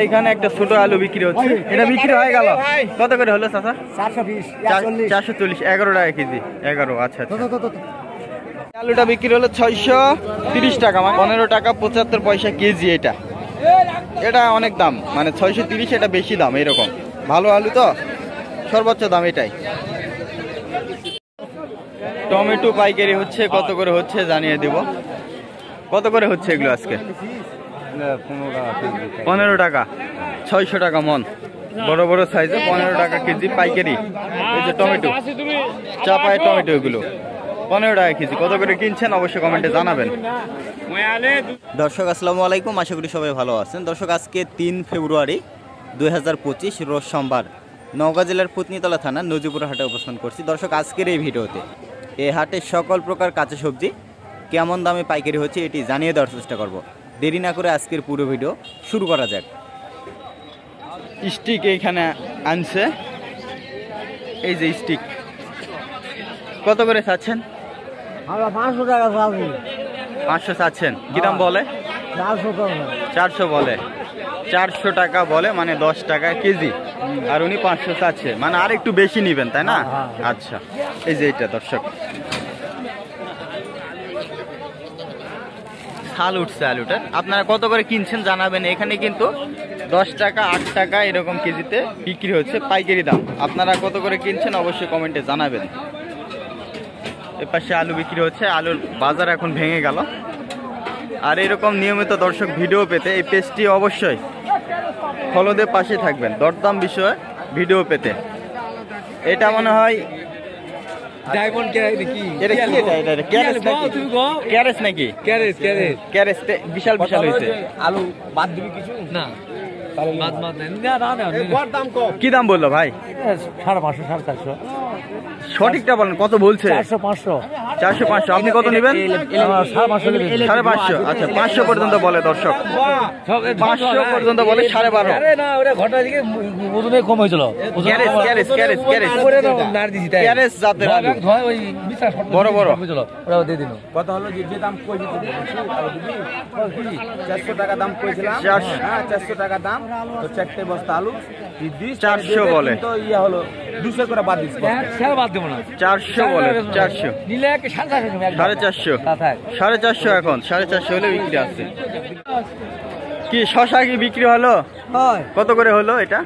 এইখানে একটা ছোট আলু বিক্রি হচ্ছে, এটা বিক্রি হয়ে গেল। কত করে হলো চাচা? 440, 11 টাকা কেজি। 11, আচ্ছা আচ্ছা। আলুটা বিক্রি হলো 630 টাকা, মানে 15 টাকা 75 পয়সা কেজি। এটা অনেক দাম, মানে 630 এটা বেশি দাম। এরকম ভালো আলু তো সর্বোচ্চ দাম এটাই। টমেটো পাইকারি হচ্ছে, কত করে হচ্ছে জানিয়ে দেব। কত করে হচ্ছে এগুলো আজকে? 15 টাকা, 600 টাকা মন। বড় বড় সাইজে 15 টাকা কেজি পাইকারি। এই যে টমেটো, চাপায় টমেটো, এগুলো 15 টাকা কেজি। কত করে কিনছেন অবশ্যই কমেন্টে জানাবেন। দর্শক আসসালামু আলাইকুম, আশা করি সবাই ভালো আছেন। দর্শক আজকে 3 ফেব্রুয়ারি 2025 রোজ সোমবার, নওগাঁ জেলার পুতনিতলা থানা নজিপুর হাটে অবস্থান করছি। দর্শক আজকের এই ভিডিওতে এই হাটে সকল প্রকার কাঁচা সবজি কেমন দামে পাইকারি হচ্ছে এটি জানিয়ে দেওয়ার চেষ্টা করব। দেরি না করে আজকের পুরো ভিডিও শুরু করা যাক। স্টিক এইখানে আনছে, এই যে স্টিক। কত করে চাচ্ছেন? 500 টাকা। 500 চাচ্ছেন, কি দাম বলে? 400 বলে। 400 টাকা বলে, মানে 10 টাকা কেজি। আর উনি 500 চাচ্ছে, মানে আর একটু বেশি নিবেন, তাই না? আচ্ছা, এই যে এটা দর্শক শাল উঠছে আলুটা। আপনারা কত করে কিনছেন জানাবেন। এখানে কিন্তু 10 টাকা 8 টাকা এরকম কেজিতে বিক্রি হচ্ছে, পাইকারি দাম। আপনারা কত করে কিনছেন অবশ্যই কমেন্টে জানাবেন। এর পাশে আলু বিক্রি হচ্ছে, আলুর বাজার এখন ভেঙে গেল। আর এরকম নিয়মিত দর্শক ভিডিও পেতে এই পেজটি অবশ্যই ফলো দিয়ে পাশে থাকবেন, দরদাম বিষয়ে ভিডিও পেতে। এটা মনে হয় ডায়মন্ড ক্যারেট নাকি? এটা কি? এটা ক্যারেস নাকি? ক্যারেস বিশাল বিশাল হয়েছে। আলু বাদ দিবি কিছু না? কি দাম বললো ভাই? 550, 450। সঠিকটা বলেন, কত বলছে? 400, 500। আপনি কত নেবেন? 550। আচ্ছা, 500 পর্যন্ত বলে দর্শক, 500 পর্যন্ত বলে। 12.5 কম হয়েছিল। ক্যারেস জাতের আলু, বড় বড়। কত হলো? যে দাম 400 টাকা দাম কইছিলাম। 400 টাকা দাম। তো 4টে বস্তা আলু 400 বলে। তো ইয়া হলো 200 করে বাদ দিচ্ছি। বাদ দেবো না, 400 বলে। 400 নিলে 450। 450 এখন 450 হলে বিক্রি আছে। কি শশা কি বিক্রি হলো? কত করে হলো এটা?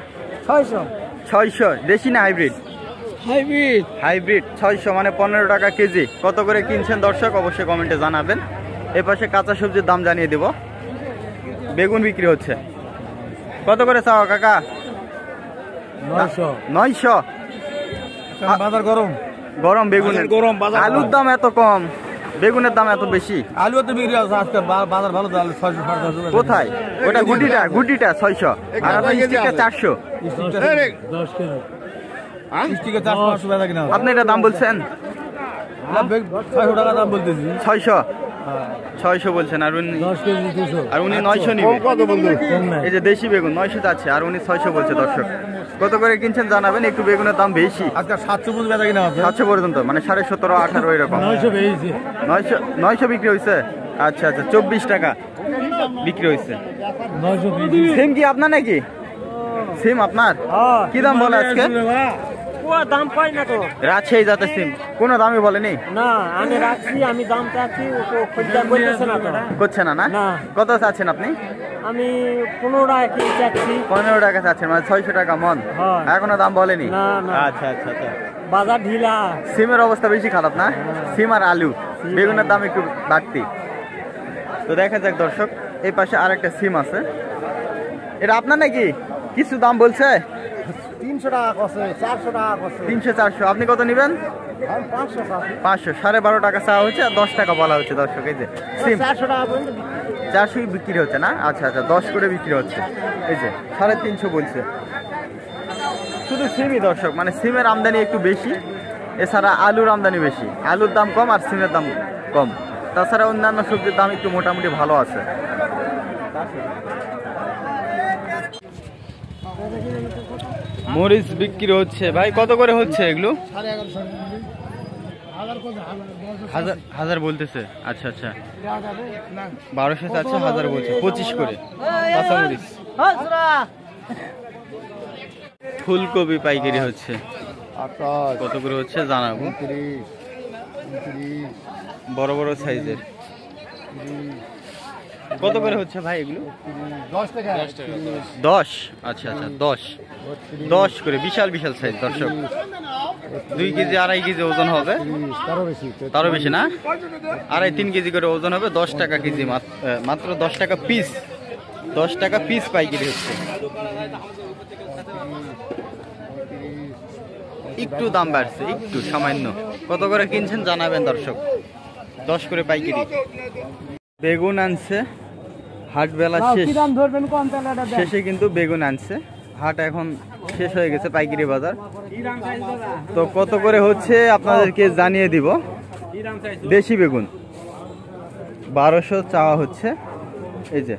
600। দেশি না হাইব্রিড? হাইব্রিড 600, মানে 15 টাকা কেজি। কত করে কিনছেন দর্শক অবশ্যই কমেন্টে জানাবেন। এর পাশে কাঁচা সবজির দাম জানিয়ে দেব। বেগুন বিক্রি হচ্ছে, কত করে চাও কাকা? 900। বাজার গরম বেগুনের গরম। আলুর দাম এত কম, বেগুনের দাম এত বেশি। আলু তো বিক্রি আছে আজকে, বাজার ভালো তো। আলু 600। কোথায় ওটা? গুটিটা 600, আর আপনার স্টিকটা 400। আপনি এটা দাম বলছেন? 600 টাকা দাম বলতেছি। 600 বলছেন, আর উনি 900 নিবে। এই যে দেশি বেগুন 900 যাচ্ছে, আর উনি 600 বলছে। দর্শক কত করে কিনছেন জানাবেন। একটু বেগুনের দাম বেশি, আজকে 700 পর্যন্ত বেচা কিনা হবে। 700 পর্যন্ত, মানে 17.5, 18 এরকম। 900 বিক্রি হয়েছে। আচ্ছা আচ্ছা, 24 টাকা বিক্রি হয়েছে। সিম কি আপনার নাকি? সিম আপনার? কি দাম বলে আজকে? দাম পাই না তো। রাজশাহী জাতের সিম কোনো দামই বলেনি? না, আমি রাখছি, আমি দাম চাচ্ছি, করছে না। না, কত চাচ্ছেন আপনি? আমি 15 টাকা চাচ্ছি। 15 টাকা চাচ্ছেন, মানে 600 টাকা মন। এখনো দাম বলেনি? আচ্ছা আচ্ছা আচ্ছা। বাজার ঢিলা, সিমের অবস্থা বেশি খারাপ না? সিম আর আলু, বেগুনের দাম একটু বাড়তি। তো দেখা যাক দর্শক, এই পাশে আর একটা সিম আছে। এটা আপনার নাকি? কিছু দাম বলছে? 300 টাকা করছে, 400 টাকা করছে। 300, 400। আপনি কত নেবেন? 500। 12.5 টাকা চাওয়া হচ্ছে, আর 10 টাকা বলা হচ্ছে দর্শক। এই যে সিম 400 টাকা পর্যন্ত 400 বিক্রি হচ্ছে না? আচ্ছা আচ্ছা, 10 করে বিক্রি হচ্ছে। এই যে 350 বলছে। শুধু সিমই দর্শক, মানে সিমের আমদানি একটু বেশি, এছাড়া আলুর আমদানি বেশি। আলুর দাম কম আর সিমের দাম কম। তাছাড়া অন্যান্য সবজির দাম একটু মোটামুটি ভালো আছে। মরিচ বিক্রি হচ্ছে ভাই, কত করে হচ্ছে এগুলো? 1000 বলতেছে। আচ্ছা আচ্ছা, 1200 চাচ্ছে, 1000 বলছে। 25 করে কাঁচামরিচ। ফুলকপি পাইকারি হচ্ছে, কত করে হচ্ছে জানাবো। বড় বড় সাইজের কত করে হচ্ছে ভাই এগুলো? 10। আচ্ছা আচ্ছা 10 করে, বিশাল বিশাল সাইজ দর্শক। 2 কেজি 2.5 কেজি ওজন হবে, তারও বেশি না, 2.5-3 কেজি করে ওজন হবে। 10 টাকা কেজি, মাত্র 10 টাকা পিস। 10 টাকা পিস পাইকারি হচ্ছে। একটু দাম বাড়ছে, একটু সামান্য। কত করে কিনছেন জানাবেন দর্শক। 10 করে পাইকারি। বেগুন আনছে, হাট বেলা শেষে কিন্তু বেগুন আনছে। হাট এখন শেষ হয়ে গেছে, পাইকারি বাজার। তো কত করে হচ্ছে আপনাদেরকে জানিয়ে দিব। দেশি বেগুন 1200 চাওয়া হচ্ছে। এই যে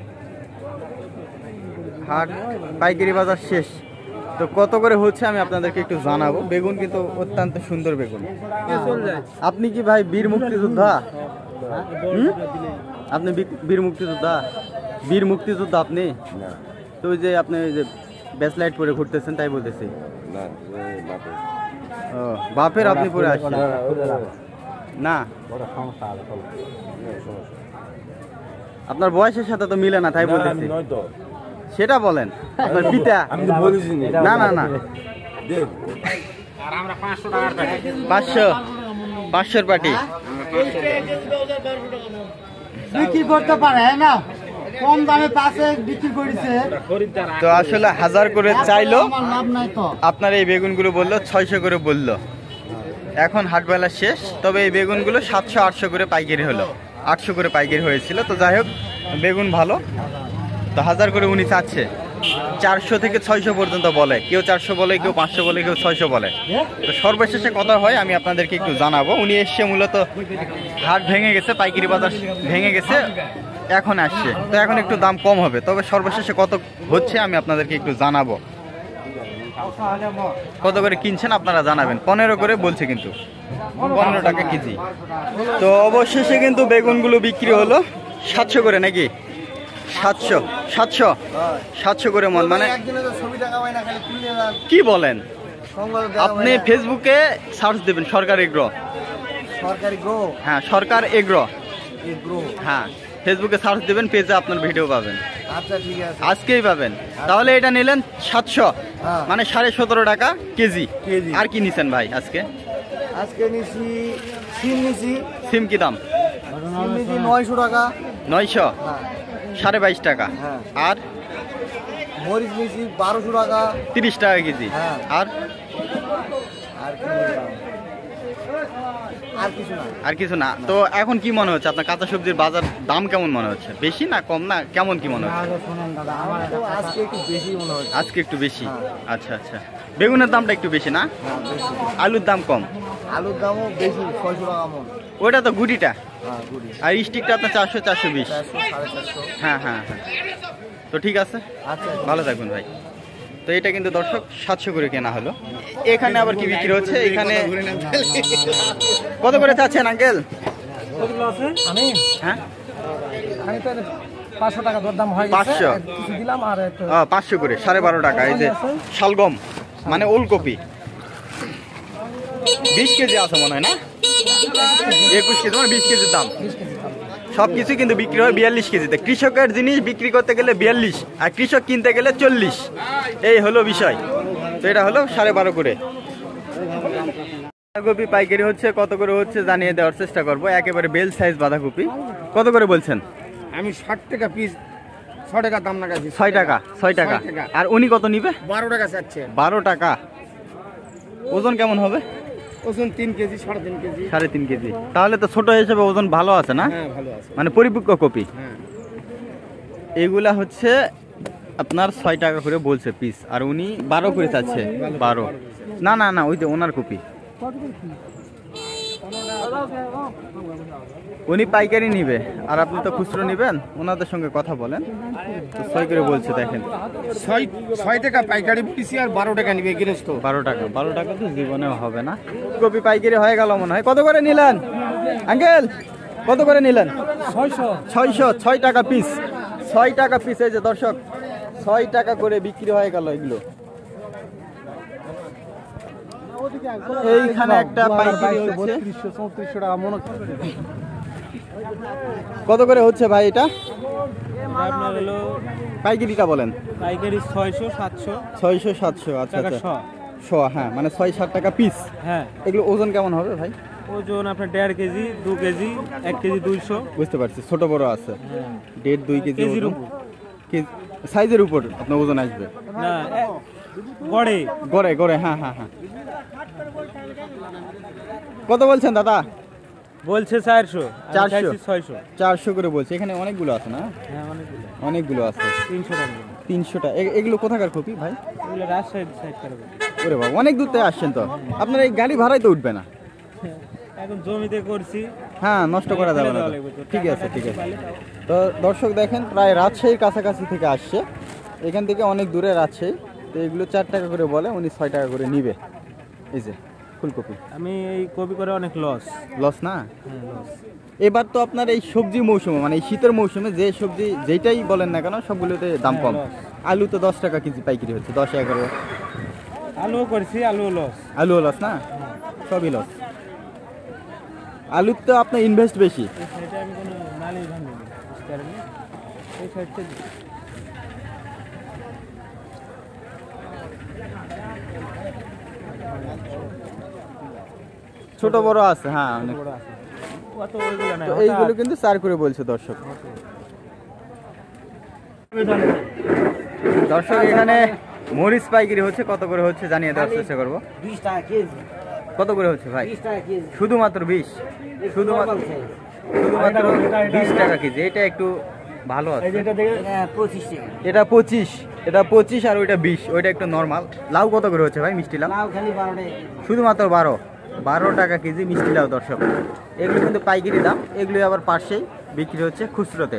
হাট পাইকারি বাজার শেষ, তো কত করে হচ্ছে আমি আপনাদেরকে একটু জানাবো। বেগুন কিন্তু অত্যন্ত সুন্দর বেগুন। আপনি কি ভাই বীর মুক্তিযোদ্ধা? আপনি বীর মুক্তিযোদ্ধা? বীর মুক্তিযোদ্ধা আপনি? তো ওই যে আপনি ওই যে ব্যাচলাইট পরে ঘুরতেছেন তাই বলতেছি। ও বাপের আপনি পরে আসছেন না? আপনার বয়সের সাথে তো মিলে না তাই বলতেছি। সেটা বলেন, আপনার পিতা? না না না, 500 পাটি বিক্রি করতে পারে না, কম দামে পাশে বিক্রি করেছে। তো আসলে 1000 করে চাইলো, লাভ নাই তো। আপনার এই বেগুনগুলো বললো 600 করে বললো। এখন হাটবেলা শেষ, তবে এই বেগুনগুলো 700-800 করে পাইকারি হলো। 800 করে পাইকারি হয়েছিল। তো যাই হোক, বেগুন ভালো। তো 1000 করে উনি চাচ্ছে। 400 থেকে 600 পর্যন্ত বলে, কেউ 400 বলে, কেউ 500 বলে, কেউ 600 বলে। তো সর্বশেষে কথা হয় আমি আপনাদেরকে একটু জানাবো। উনি এসছে মূলত হাট ভেঙে গেছে, পাইকারি বাজার ভেঙে গেছে, এখন আসছে। তো এখন একটু দাম কম হবে, তবে সর্বশেষে কত হচ্ছে আমি আপনাদেরকে একটু জানাবো। কত করে কিনছেন আপনারা জানাবেন। 15 করে বলছে, কিন্তু 15 টাকা কেজি। তো অবশেষে কিন্তু বেগুনগুলো বিক্রি হলো 700 করে, নাকি? 700 করে মন, মানে কি বলেন? আপনি ফেসবুকে সার্চ দেবেন সরকার এগ্রো। হ্যাঁ, সরকার এগ্রো। হ্যাঁ, ফেসবুকে সার্চ দেবেন, পেজে আপনার ভিডিও পাবেন। আচ্ছা ঠিক আছে, আজকেই পাবেন। তাহলে এটা নিলেন 700, মানে 17.5 টাকা কেজি। আর কি নিছেন ভাই আজকে? আজকে নিছি সিম, সিম কি দাম? 900 টাকা। 900, 22.5 টাকা। আর মরিচ নিছি 1200 টাকা, 30 টাকা কেজি। আর আর কিছু না। তো এখন কি মনে হচ্ছে আপনার কাঁচা সবজির বাজার দাম কেমন মনে হচ্ছে? বেশি না কম না কেমন কি মনে হচ্ছে? আজকে একটু বেশি মনে হচ্ছে। আজকে একটু বেশি। আচ্ছা আচ্ছা, বেগুনের দামটা একটু বেশি না? আলুর দাম কম? আলুর দামও বেশি, 600 টাকা মন। ওটা তো গুটিটা, আর স্টিকটা আপনার 400-420। 450। হ্যাঁ হ্যাঁ হ্যাঁ। তো ঠিক আছে, আচ্ছা ভালো থাকবেন ভাই। তো এটা কিন্তু দর্শক 700 করে কেনা হলো। এখানে আবার কি বিক্রি হচ্ছে? এখানে কত করে চাচ্ছেন আঙ্কেল? আমি হ্যাঁ, আমি তো 500 টাকা দরদাম হয়, 500 কিছু দিলাম। আর 500 করে 12.5 টাকা। এই যে শালগম, মানে ওলকপি 20 কেজি আছে মনে হয় না? 21 কেজি, মানে 20 কেজির দাম। সবকিছু কিন্তু বিক্রি হয় 42 কেজিতে। কৃষকের জিনিস বিক্রি করতে গেলে 42, আর কৃষক কিনতে গেলে 40। এই হলো বিষয়। তো এটা হলো 12.5 করে। বাঁধাকপি পাইকারি হচ্ছে, কত করে হচ্ছে জানিয়ে দেওয়ার চেষ্টা করবো। একেবারে বেল সাইজ বাঁধাকপি কত করে বলছেন? আমি 60 টাকা পিস, 6 টাকা দাম লাগাইছি। 6 টাকা। আর উনি কত নিবে? 12 টাকা চাচ্ছে। 12 টাকা। ওজন কেমন হবে? ওজন 3 কেজি, 3.5 কেজি। 3.5 কেজি। তাহলে তো ছোট হিসেবে ওজন ভালো আছে না? হ্যাঁ ভালো আছে, মানে পরিপক্ক কপি। হ্যাঁ। এগুলা হচ্ছে আপনার 6 টাকা করে বলছে পিস, আর উনি 12 করে চাচ্ছে। 12 না না না, ওই যে ওনার কপি। উনি পাইকারি নিবে, আর আপনি তো খুচরো নিবেন। ওনাদের সঙ্গে কথা বলেন। তো 6 করে বলছে, দেখেন। 6 টাকা পাইকারি বলছি, আর 12 টাকা নিবে গৃহস্থ। 12 টাকা তো জীবনেও হবে না। কপি পাইকারি হয়ে গেল মনে হয়। কত করে নিলেন আঙ্কেল? কত করে নিলেন? 600। 6 টাকা পিস। 6 টাকা পিস। এই যে দর্শক 6 টাকা করে বিক্রি হয়ে গেল এগুলো। এইখানে একটা পাইকারি হচ্ছে 3200-3400 টাকা মন। কত করে হচ্ছে ভাই এটা? আপনার হলো পাইকারিটা বলেন। পাইকারি 600-700 600-700 আচ্ছা টাকা আচ্ছা। শো, হ্যাঁ মানে 6-7 টাকা পিস। হ্যাঁ, এগুলো ওজন কেমন হবে ভাই? ওজন আপনার 1.5 কেজি, 2 কেজি, 1 কেজি 200। বুঝতে পারছি, ছোট বড় আছে। 1.5-2 কেজি কেজির ওজন। সাইজের উপর আপনার ওজন আসবে না, গড়ে গড়ে গড়ে। হ্যাঁ হ্যাঁ হ্যাঁ। কত বলছেন দাদা? বলছে 400, 600। 400 করে বলছে। এখানে অনেকগুলো আছে না? হ্যাঁ, অনেকগুলো। অনেকগুলো আছে। 300 টাকা। 300 টাকা। এগুলো কোথাকার কপি ভাই? এগুলো রাজশাহী সাইড করে। ওরে বাবা, অনেক দূর থেকে আসছেন তো। আপনার এই গাড়ি ভাড়াই তো উঠবে না। এখন জমিতে করছি। হ্যাঁ, নষ্ট করা যাবে না। ঠিক আছে ঠিক আছে। তো দর্শক দেখেন, প্রায় রাজশাহীর কাছাকাছি থেকে আসছে। এখান থেকে অনেক দূরে রাজশাহী। তো এগুলো 4 টাকা করে বলে, উনি 6 টাকা করে নিবে। এই যে ফুলকপি। আমি এই কপি করে অনেক লস। লস না? হ্যাঁ, লস। এবার তো আপনার এই সবজি মৌসুমে, মানে এই শীতের মৌসুমে যে সবজি যেটাই বলেন না কেন সবগুলোতে দাম কম। আলু তো 10 টাকা কেজি পাইকারি হচ্ছে, 10-11। আলুও করছি, আলুও লস। আলুও লস না? সবই লস। আলুর তো আপনার ইনভেস্ট বেশি। এই সাইডে আমি কোনো নালি ভাঙিনি, বুঝতে পারিনি। এই সাইডটা ছোট বড় আছে, হ্যাঁ অনেক। বড় আছে। অত ওইগুলো না। তো এইগুলো কিন্তু 4 করে বলছে দর্শক। দর্শক এখানে মরিচ পাইকারি হচ্ছে, কত করে হচ্ছে জানিয়ে দেওয়ার চেষ্টা করবো। 20 টাকা কেজি। কত করে হচ্ছে ভাই? 20 টাকা কেজি। শুধুমাত্র 20? শুধুমাত্র 20 টাকা কেজি। এটা একটু ভালো আছে। এটা দেখে 25 টাকা। এটা 25, এটা 25 আর ওইটা 20, ওইটা একটু নরমাল। লাউ কত করে হচ্ছে ভাই? মিষ্টি লাউ লাউ খালি 12 টাকা। শুধুমাত্র 12 টাকা কেজি মিষ্টি লাউ দর্শক। এগুলো কিন্তু পাইকারি দাম, এগুলো আবার পাশেই বিক্রি হচ্ছে খুচরোতে।